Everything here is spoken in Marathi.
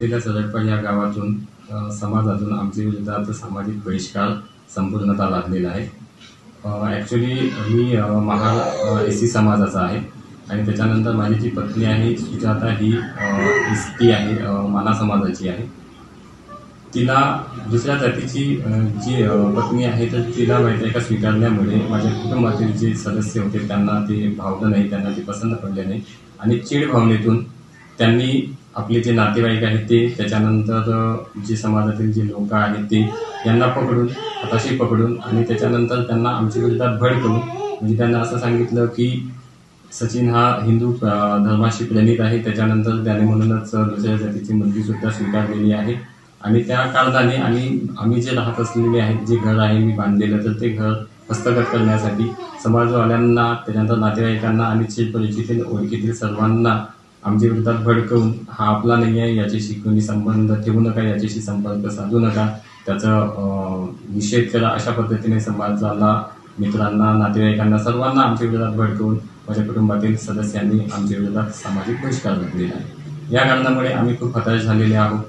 गेल्या सदरपण या गावातून समाजातून आमच्या विरोधात सामाजिक बहिष्कार संपूर्णतः लादलेला आहे. ॲक्च्युली मी महार एस सी समाजाचा आहे आणि त्याच्यानंतर माझी जी पत्नी आहे सुजाता ही एस-टी आहे, माना समाजाची आहे. तिला दुसऱ्या जातीची जी पत्नी आहे तर तिला माहीत आहे का स्वीकारल्यामुळे माझ्या कुटुंबातील जे सदस्य होते त्यांना ते भावलं नाही, त्यांना ते पसंत पडले नाही आणि चीड भावनेतून त्यांनी आपले जे नातेवाईक आहेत ते, त्याच्यानंतर जे समाजातील जे लोक आहेत ते यांना पकडून, हाताशी पकडून आणि त्याच्यानंतर त्यांना आमच्या विरोधात भडकवून, म्हणजे त्यांना असं सांगितलं की सचिन हा हिंदू धर्माशी प्रेरित आहे, त्याच्यानंतर त्याने म्हणूनच दुसऱ्या जातीची मुलगीसुद्धा स्वीकारलेली आहे आणि त्या कारणाने आम्ही जे राहत असलेले आहेत, जे घर आहे मी बांधलेलं, तर ते घर हस्तगत करण्यासाठी समाजवाल्यांना, त्याच्यानंतर नातेवाईकांना आणि चीड परिचित ओळखीतील सर्वांना आमच्या विरोधात भडकवून हा आपला नाही आहे, याच्याशी कोणी संबंध ठेवू नका, याच्याशी संपर्क साधू नका, त्याचा निषेध करा, अशा पद्धतीने समाजाला, मित्रांना, नातेवाईकांना सर्वांना आमच्या विरोधात भडकवून माझ्या कुटुंबातील सदस्यांनी आमच्या विरोधात सामाजिक बहिष्कार घातलेला आहे. या कारणामुळे आम्ही खूप हताश झालेले आहोत.